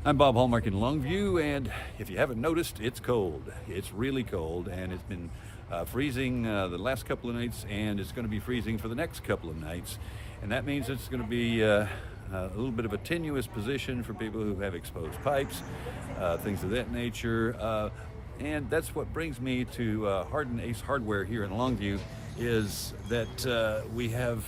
I'm Bob Hallmark in Longview, and if you haven't noticed, it's cold. It's really cold, and it's been freezing the last couple of nights, and it's going to be freezing for the next couple of nights. And that means it's going to be a little bit of a tenuous position for people who have exposed pipes, things of that nature. And that's what brings me to Hardin Ace Hardware here in Longview, is that we have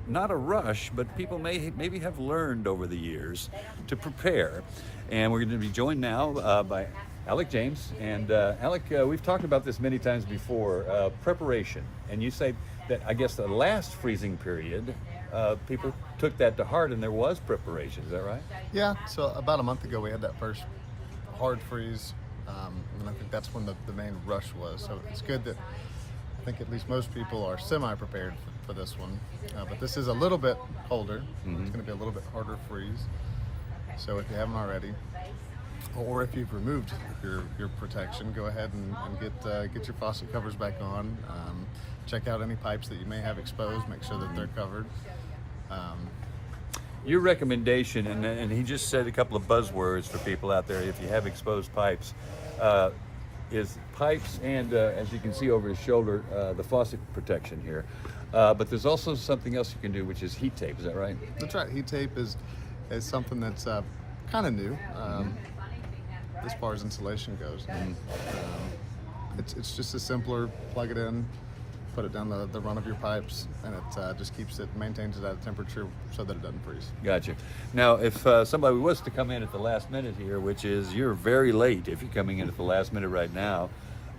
not a rush, but people maybe have learned over the years to prepare. And we're going to be joined now by Alec James. And Alec, we've talked about this many times before, preparation. And you say that, I guess, the last freezing period, people took that to heart and there was preparation. Is that right? Yeah, so about a month ago we had that first hard freeze. And I think that's when the main rush was. So it's good that I think at least most people are semi-prepared for this one. But this is a little bit colder. Mm-hmm. It's going to be a little bit harder freeze. So if you haven't already, or if you've removed your protection, go ahead and get your faucet covers back on. Check out any pipes that you may have exposed. Make sure that they're covered. Your recommendation, and he just said a couple of buzzwords for people out there, if you have exposed pipes, is pipes and, as you can see over his shoulder, the faucet protection here. But there's also something else you can do, which is heat tape. Is that right? That's right. Heat tape is something that's kind of new as far as insulation goes. It's just a simpler, plug it in, put it down the run of your pipes, and it just maintains it at a temperature so that it doesn't freeze. Gotcha. Now, if somebody was to come in at the last minute here, which is you're very late if you're coming in at the last minute right now,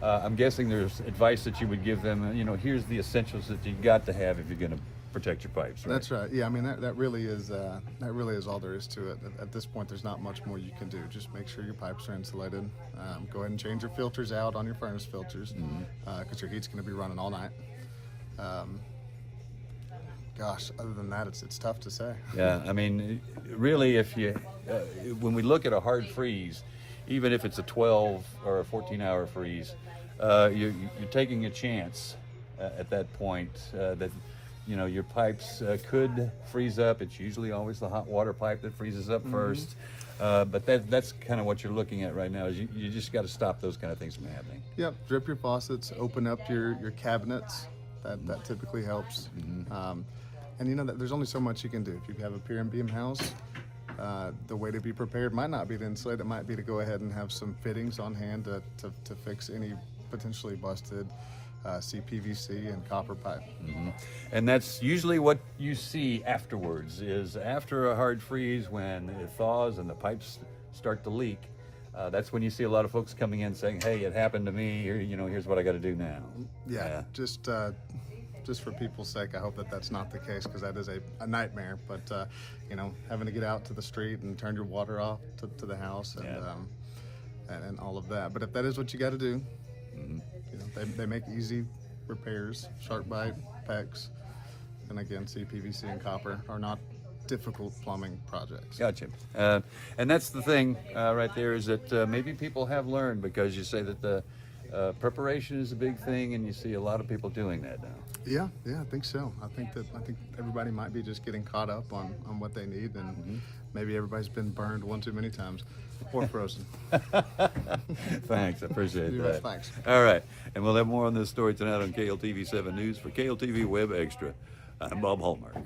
I'm guessing there's advice that you would give them. You know, here's the essentials that you got to have if you're going to protect your pipes. Right? That's right. Yeah, I mean that really is all there is to it. At this point, there's not much more you can do. Just make sure your pipes are insulated. Go ahead and change your filters out on your furnace filters, because your heat's going to be running all night. Gosh, other than that, it's tough to say. Yeah, I mean, really, if you when we look at a hard freeze, even if it's a 12 or a 14-hour freeze, you're taking a chance at that point that your pipes could freeze up. It's usually always the hot water pipe that freezes up first. But that's kind of what you're looking at right now. Is you just got to stop those kind of things from happening. Yep, drip your faucets, open up your cabinets. That typically helps. And there's only so much you can do. If you have a pier and beam house, the way to be prepared might not be to insulate. It might be to go ahead and have some fittings on hand to fix any potentially busted CPVC and copper pipe. And that's usually what you see afterwards, is after a hard freeze, when it thaws and the pipes start to leak. That's when you see a lot of folks coming in saying, "Hey, it happened to me. Here's what I got to do now." Yeah. Just for people's sake, I hope that's not the case, because that is a nightmare. But having to get out to the street and turn your water off to the house and all of that. But if that is what you got to do, they make easy repairs. Shark bite, PEX, and again, CPVC and copper are not difficult plumbing projects. Gotcha. And that's the thing right there, is that maybe people have learned, because you say that the preparation is a big thing, and you see a lot of people doing that now. Yeah, I think so. I think everybody might be just getting caught up on what they need, and maybe everybody's been burned one too many times or frozen. Thanks, I appreciate that. Thanks. All right, and we'll have more on this story tonight on KLTV 7 News. For KLTV Web Extra, I'm Bob Hallmark.